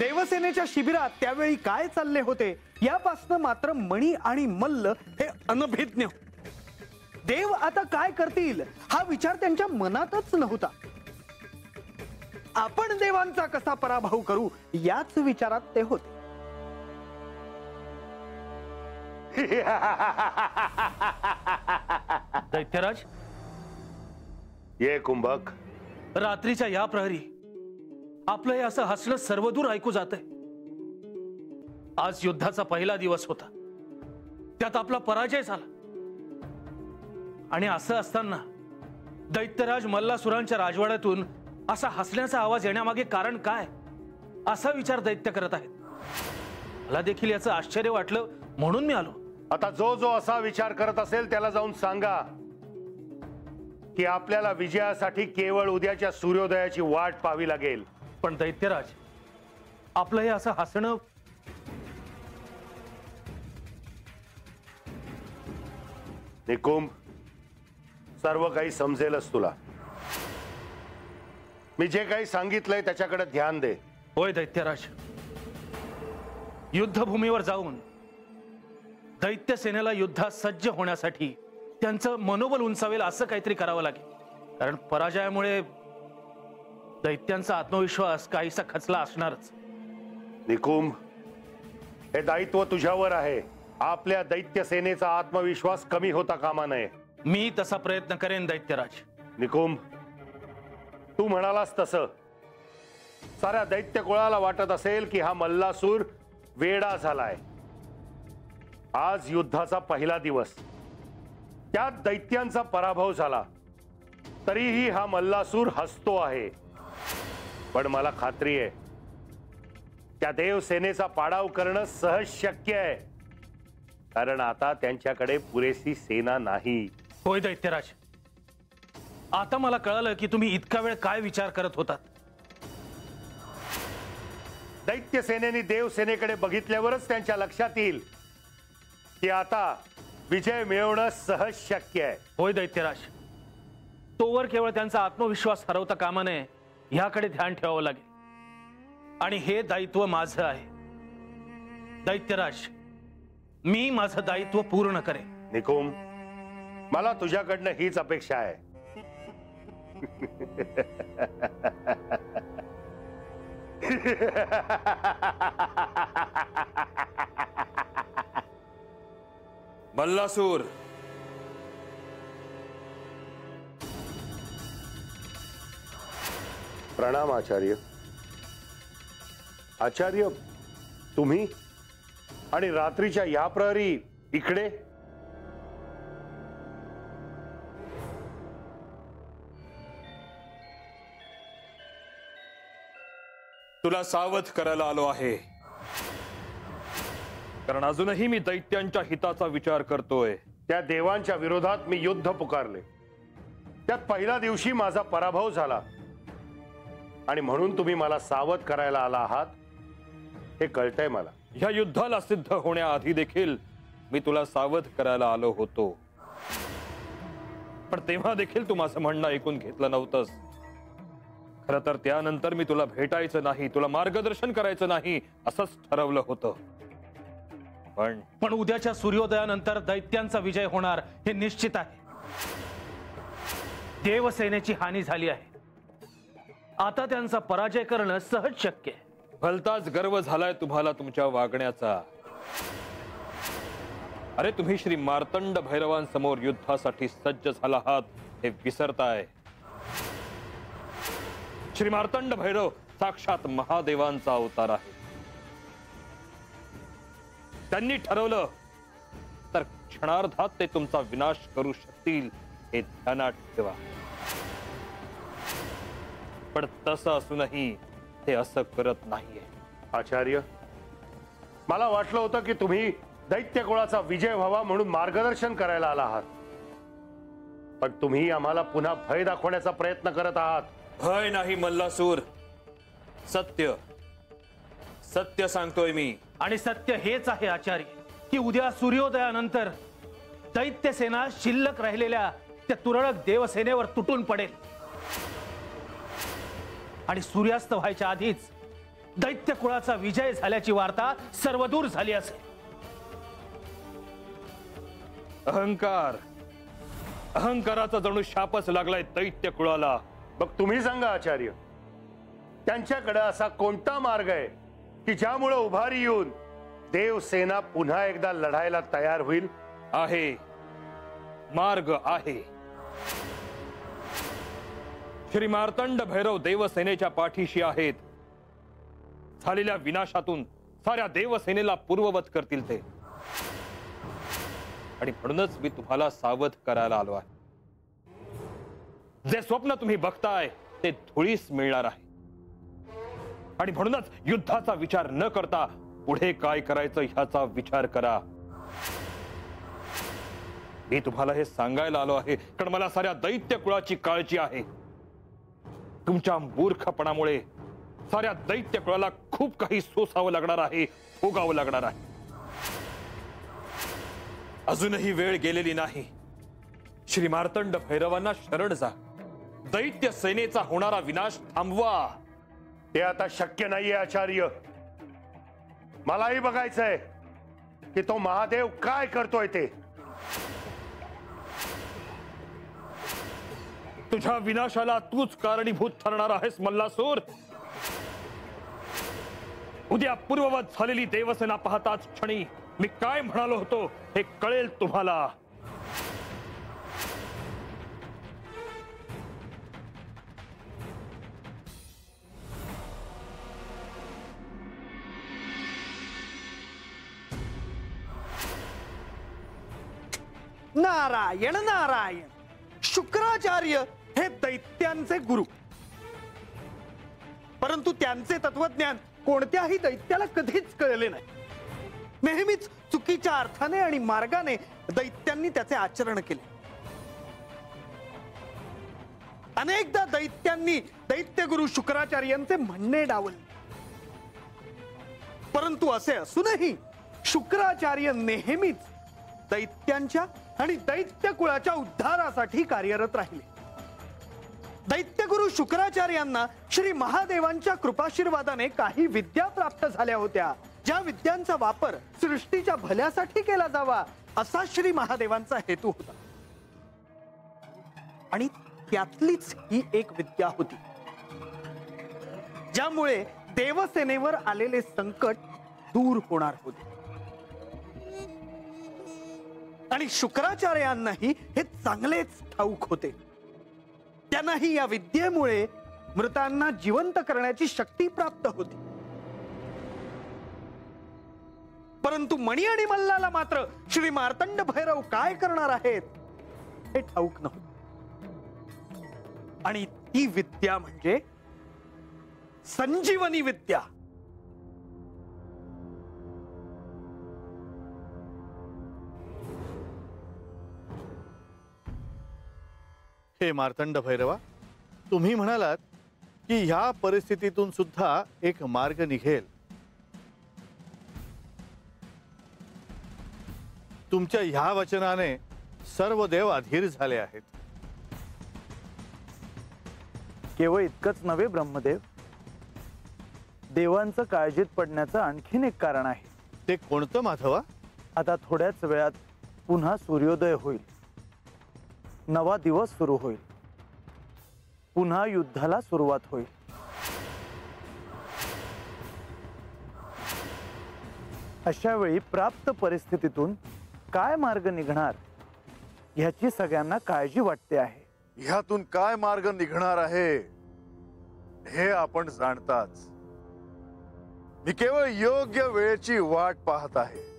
देवसेनेच्या शिबिरात त्यावेळी काय चालले होते यापासून मात्र मणी आणि मल्ल हे अनभिज्ञ. देव आता काय करतील हा विचार त्यांच्या मनातच नव्हता. आपण देवांचा कसा पराभव करू याच विचारात ते होते. दैत्यराज, ये कुंभक. रात्रीच्या या प्रहरी आपलं हे असं हसणं सर्वदूर ऐकू जातंय. आज युद्धाचा पहिला दिवस होता, त्यात आपला पराजय झाला. आणि असं असताना दैत्यराज मल्लासुरांच्या राजवाड्यातून असा हसण्याचा आवाज येण्यामागे कारण काय असा विचार दैत्य करत आहेत. मला देखील याचं आश्चर्य वाटलं म्हणून मी आलो. आता जो जो असा विचार करत असेल त्याला जाऊन सांगा की आपल्याला विजयासाठी केवळ उद्याच्या सूर्योदयाची वाट पाहावी लागेल. पण दैत्यराज, आपलं हे असं हसणं निकुंभ, सर्व काही समजेलच तुला. मी जे काही सांगितलंय त्याच्याकडे ध्यान दे. होय दैत्यराज, युद्धभूमीवर जाऊन दैत्य सेनेला युद्धात सज्ज होण्यासाठी त्यांचं मनोबल उंचावेल असं काहीतरी करावं लागेल. कारण पराजयामुळे दैत्यांचा आत्मविश्वास काहीसा खचला असणारच. निकुंभ, हे दायित्व तुझ्यावर आहे. आपल्या दैत्य सेनेचा आत्मविश्वास कमी होता कामा नये. मी तसा प्रयत्न करेन दैत्यराज. निकुंभ, तू म्हणालास तसं साऱ्या दैत्य कुळाला वाटत असेल की हा मल्लासूर वेडा झालाय. आज युद्धाचा पहिला दिवस, त्यात दैत्यांचा पराभव झाला, तरीही हा मल्लासूर हसतो आहे. पण मला खात्री आहे त्या देवसेनेचा पाडाव करणं सहज शक्य आहे, कारण आता त्यांच्याकडे पुरेशी सेना नाही. होय दैत्यराज, आता मला कळलं की तुम्ही इतका वेळ काय विचार करत होतात. दैत्य सेनेने देवसेनेकडे बघितल्यावरच त्यांच्या लक्षात येईल की आता विजय मिळवणं सहज शक्य आहे. होय दैत्यराज, तोवर केवळ त्यांचा आत्मविश्वास हरवता कामा नये ह्याकडे ध्यान ठेवावं लागेल. आणि हे दायित्व माझं आहे. दैत्यराज, मी माझं दायित्व पूर्ण करेन. निकुंभ, मला तुझ्याकडनं हीच अपेक्षा आहे. मल्लासूर, प्रणाम आचार्य. आचार्य, तुम्ही आणि रात्रीच्या या प्रहरी इकडे? तुला सावध करायला आलो आहे, कारण अजूनही मी दैत्यांच्या हिताचा विचार करतोय. त्या देवांच्या विरोधात मी युद्ध पुकारले, त्यात पहिल्या दिवशी माझा पराभव झाला, आणि म्हणून तुम्ही मला सावध करायला आला आहात हे कळतंय मला. ह्या युद्धाला सिद्ध होण्याआधी देखील मी तुला सावध करायला आलो होतो, पण तेव्हा देखील तू माझं म्हणणं ऐकून घेतलं नव्हतंस. खरं तर त्यानंतर मी तुला भेटायचं नाही, तुला मार्गदर्शन करायचं नाही असंच ठरवलं होतं. पण उद्याच्या सूर्योदयानंतर दैत्यांचा विजय होणार हे निश्चित आहे. देवसेनेची हानी झाली आहे, आता त्यांचा पराजय करणं सहज शक्य आहे. भलताच गर्व झालाय तुम्हाला तुमच्या वागण्याचा. अरे, तुम्ही श्री मार्तंड भैरवांसमोर युद्धासाठी सज्ज झाला आहात हे विसरताय. श्री मार्तंड भैरव साक्षात महादेवांचा अवतार आहे. त्यांनी ठरवलं तर क्षणार्धात ते तुमचा विनाश करू शकतील हे ध्यानात ठेवा. पण तसं असूनही ते असं करत नाहीये. आचार्य, मला वाटलं होतं की तुम्ही दैत्य कुळाचा विजय व्हावा म्हणून मार्गदर्शन करायला आला आहात, पण तुम्ही आम्हाला पुन्हा भय दाखवण्याचा प्रयत्न करत आहात. भय नाही मल्लासूर, सत्य. सत्य सांगतोय मी. आणि सत्य हेच आहे आचार्य की उद्या सूर्योदयानंतर दैत्य सेना शिल्लक राहिलेल्या त्या तुरळक देवसेनेवर तुटून पडेल, आणि सूर्यास्त व्हायच्या आधीच दैत्य कुळाचा विजय झाल्याची वार्ता सर्वदूर झाली असेल. अहंकार, अहंकाराचा जणू शापच लागलाय दैत्य कुळाला. मग तुम्ही सांगा आचार्य, त्यांच्याकडे असा कोणता मार्ग आहे की ज्यामुळे उभारी येऊन देवसेना पुन्हा एकदा लढायला तयार होईल? आहे, मार्ग आहे. श्री मार्तंड भैरव देवसेनेच्या पाठीशी आहेत. झालेल्या विनाशातून साऱ्या देवसेनेला पूर्ववत करतील ते. आणि म्हणूनच मी तुम्हाला सावध करायला आलो आहे. जे स्वप्न तुम्ही बघताय ते धुळीस मिळणार आहे. आणि म्हणूनच युद्धाचा विचार न करता पुढे काय करायचं ह्याचा विचार करा. मी तुम्हाला हे सांगायला आलो आहे कारण मला साऱ्या दैत्य कुळाची काळजी आहे. तुमच्या मूर्खपणामुळे साऱ्या दैत्य कुळाला खूप काही सोसावं लागणार आहे, भोगावं लागणार आहे. अजूनही वेळ गेलेली नाही. श्री मार्तंड भैरवांना शरण जा. दैत्य सेनेचा होणारा विनाश थांबवा. ते आता शक्य नाहीये आचार्य. मलाही बघायचंय की तो महादेव काय करतोय ते. तुझ्या विनाशाला तूच कारणीभूत ठरणार आहेस मल्लासूर. उद्या पूर्ववत झालेली देवसेना पाहताच क्षणी मी काय म्हणालो होतो हे कळेल तुम्हाला. नारायण नारायण. शुक्राचार्य हे दैत्यांचे गुरु, परंतु त्यांचे तत्वज्ञान कोणत्याही दैत्याला कधीच कळले नाही. नेहमीच चुकीच्या अर्थाने आणि मार्गाने दैत्यांनी त्याचे आचरण केले. अनेकदा दैत्यांनी दैत्यगुरु शुक्राचार्यांचे म्हणणे डावलले, परंतु असे असूनही शुक्राचार्य नेहमीच दैत्यांच्या आणि दैत्य कुळाच्या उद्धारासाठी कार्यरत राहिले. दैत्यगुरु शुक्राचार्यांना श्री महादेवांच्या कृपाशीर्वादाने काही विद्या प्राप्त झाल्या होत्या, ज्या विद्यांचा वापर सृष्टीच्या भल्यासाठी केला जावा असा श्री महादेवांचा हेतू होता. आणि त्यातलीच ही एक विद्या होती ज्यामुळे देवसेनेवर आलेले संकट दूर होणार होते. आणि शुक्राचार्यांनाही हे चांगलेच ठाऊक होते. त्यांनाही या विद्येमुळे मृतांना जिवंत करण्याची शक्ती प्राप्त होती. परंतु मणी आणि मल्लाला मात्र श्री मार्तंड भैरव काय करणार आहेत हे ठाऊक नव्हते. आणि ती विद्या म्हणजे संजीवनी विद्या. हे मार्तंड भैरवा, तुम्ही म्हणालात की ह्या परिस्थितीतून सुद्धा एक मार्ग निघेल. तुमच्या ह्या वचनाने सर्व देव अधीर झाले आहेत. केवळ इतकंच नव्हे ब्रह्मदेव, देवांचं काळजीत पडण्याचं आणखीन एक कारण आहे. ते कोणतं माधवा? आता थोड्याच वेळात पुन्हा सूर्योदय होईल. नवा दिवस सुरू होईल. पुन्हा युद्धाला सुरुवात होईल. अशा वेळी प्राप्त परिस्थितीतून काय मार्ग निघणार ह्याची सगळ्यांना काळजी वाटते आहे. ह्यातून काय मार्ग निघणार आहे हे आपण जाणताच. मी केवळ योग्य वेळेची वाट पाहत आहे.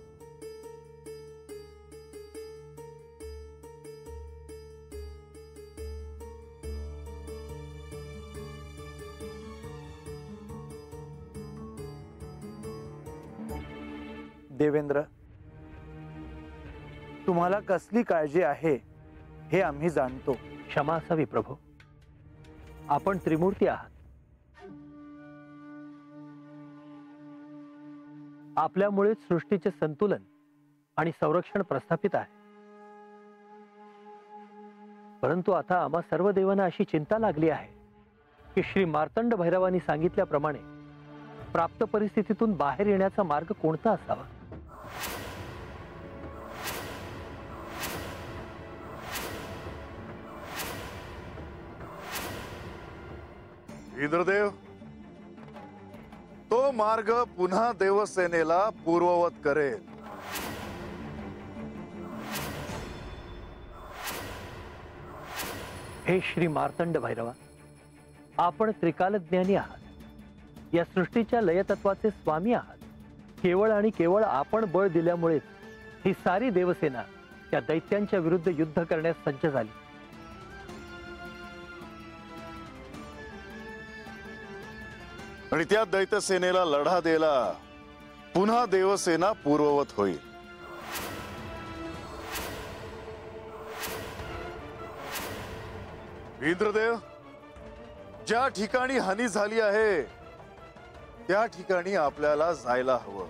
देवेंद्र, तुम्हाला कसली काळजी आहे हे आम्ही जाणतो. क्षमा असावी प्रभू. आपण त्रिमूर्ती आहात. आपल्यामुळे सृष्टीचे संतुलन आणि संरक्षण प्रस्थापित आहे. परंतु आता आम्हा सर्व देवांना अशी चिंता लागली आहे की श्री मार्तंड भैरवांनी सांगितल्याप्रमाणे प्राप्त परिस्थितीतून बाहेर येण्याचा मार्ग कोणता असावा? इंद्रदेव, तो मार्ग पुन्हा देवसेनेला पूर्ववत करेल. हे श्री मार्तंड भैरवा, आपण त्रिकालज्ञानी आहात. या सृष्टीच्या लयतत्वाचे स्वामी आहात. केवळ आणि केवळ आपण बळ दिल्यामुळेच ही सारी देवसेना त्या दैत्यांच्या विरुद्ध युद्ध करण्यास सज्ज झाली. आणि त्या दैत्यसेनेला लढा द्यायला पुन्हा देवसेना पूर्ववत होईल. इंद्रदेव, ज्या ठिकाणी हानी झाली आहे त्या ठिकाणी आपल्याला जायला हवं.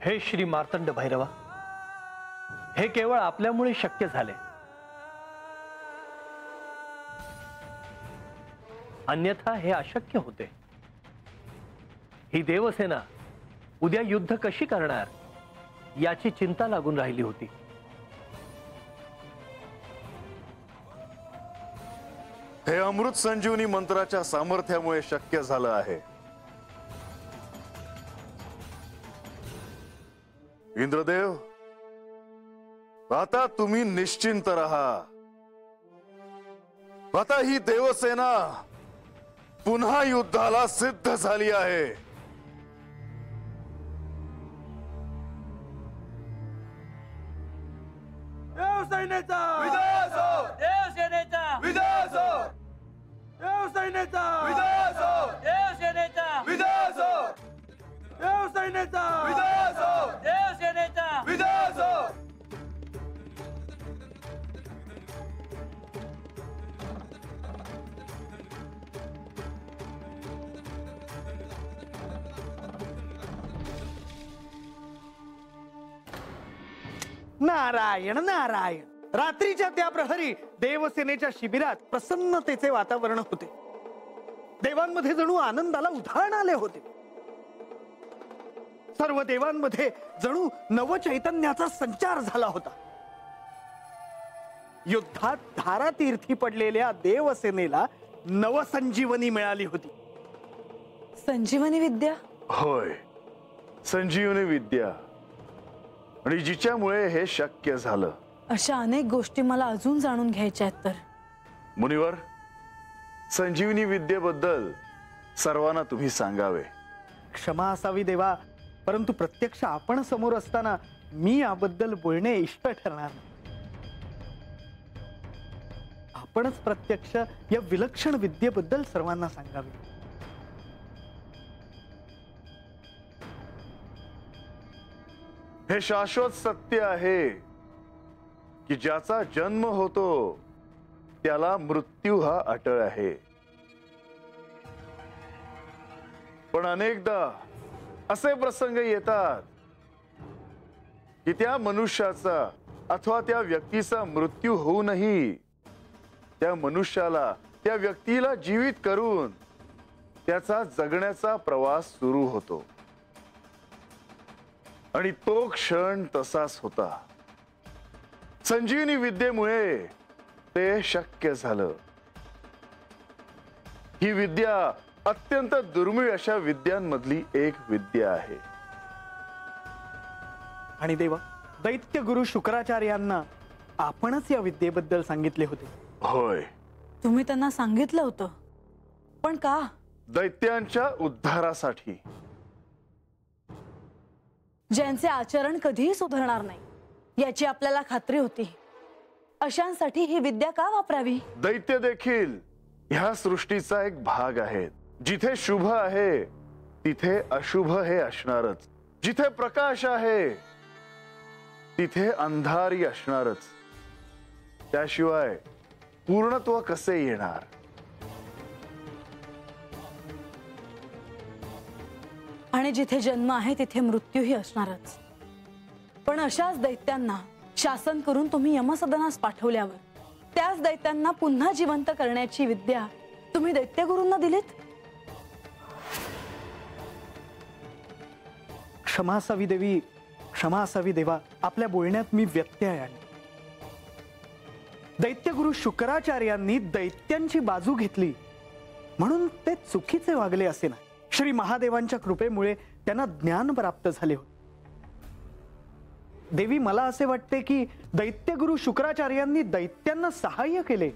हे श्री मार्तंड भैरवा, हे केवळ आपल्यामुळे शक्य झाले, अन्यथा हे अशक्य होते. ही देवसेना उद्या युद्ध कशी करणार याची चिंता लागून राहिली होती. हे अमृत संजीवनी मंत्राच्या सामर्थ्यामुळे शक्य झालं आहे. इंद्रदेव, आता तुम्ही निश्चिंत राहा. आता ही देवसेना पुन्हा युद्धाला सिद्ध झाली आहे. देवसेनेचा विनाश हो! देवसेनेचा विनाश हो! देवसेनेचा विनाश हो! देवसेनेचा विनाश हो! देवसेनेचा विनाश हो! देवसेनेचा विनाश हो! नारायण नारायण. रात्रीच्या त्या प्रहरी देवसेनेच्या शिबिरात प्रसन्नतेचे वातावरण होते. देवांमध्ये जणू आनंदाला उधाण आले होते. सर्व देवांमध्ये जणू नवचैतन्याचा संचार झाला होता. युद्धात धारातीर्थी पडलेल्या देवसेनेला नवसंजीवनी मिळाली होती. संजीवनी विद्या? होय, संजीवनी विद्या. आणि जिच्यामुळे हे शक्य झालं. अशा अनेक गोष्टी मला अजून जाणून घ्यायच्या आहेत. तर मुनिवर, संजीवनी विद्येबद्दल सर्वांना तुम्ही सांगावे. क्षमा असावी देवा, परंतु प्रत्यक्ष आपण समोर असताना मी याबद्दल बोलणे इष्ट ठरणार नाही. आपणच प्रत्यक्ष या विलक्षण विद्येबद्दल सर्वांना सांगावे. हे शाश्वत सत्य आहे की ज्याचा जन्म होतो त्याला मृत्यू हा अटळ आहे. पण अनेकदा असे प्रसंग येतात की त्या मनुष्याचा अथवा त्या व्यक्तीचा मृत्यू होऊनही त्या मनुष्याला, त्या व्यक्तीला जीवित करून त्याचा जगण्याचा प्रवास सुरू होतो. आणि तो क्षण तसाच होता. संजीवनी विद्येमुळे ते शक्य झालं. ही विद्या अत्यंत दुर्मिळ अशा विद्यांमधली एक विद्या आहे. आणि देवा, दैत्य गुरु शुक्राचार्यांना आपणच या विद्येबद्दल सांगितले होते. होय, तुम्ही त्यांना सांगितलं होतं, पण का? दैत्यांच्या उद्धारासाठी. ज्यांचे आचरण कधीही सुधारणार नाही याची आपल्याला खात्री होती, अशांसाठी ही विद्या का वापरावी? दैत्य देखील ह्या सृष्टीचा एक भाग आहेत. जिथे शुभ आहे तिथे अशुभ हे असणारच. जिथे प्रकाश आहे तिथे अंधारी असणारच. त्याशिवाय पूर्णत्व कसे येणार? आणि जिथे जन्म आहे तिथे मृत्यूही असणारच. पण अशाच दैत्यांना शासन करून तुम्ही यमसदनास पाठवल्यावर त्याच दैत्यांना पुन्हा जिवंत करण्याची विद्या तुम्ही दैत्यगुरूंना दिलीत. क्षमा असावी देवी, क्षमा असावी देवा, आपल्या बोलण्यात मी व्यत्यय आणला. दैत्यगुरु शुक्राचार्यांनी दैत्यांची बाजू घेतली म्हणून ते चुकीचे वागले असे नाही. श्री महादेवांच्या कृपेमुळे त्यांना ज्ञान प्राप्त झाले होते. देवी, मला असे वाटते की दैत्यगुरु शुक्राचार्यांनी दैत्यांना सहाय्य केले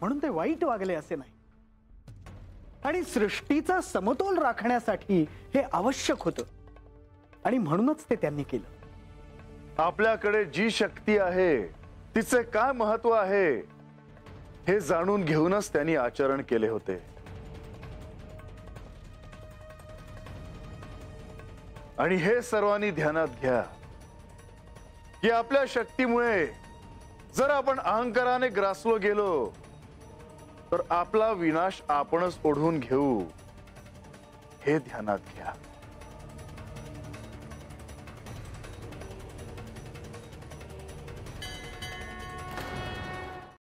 म्हणून ते वाईट वागले असे नाही. आणि सृष्टीचा समतोल राखण्यासाठी हे आवश्यक होतं आणि म्हणूनच ते त्यांनी केलं. आपल्याकडे जी शक्ती आहे तिचे काय महत्व आहे हे जाणून घेऊनच त्यांनी आचरण केले होते. आणि हे सर्वांनी ध्यानात घ्या की आपल्या शक्तीमुळे जर आपण अहंकाराने ग्रासलो गेलो तर आपला विनाश आपणच ओढून घेऊ. हे ध्यानात घ्या.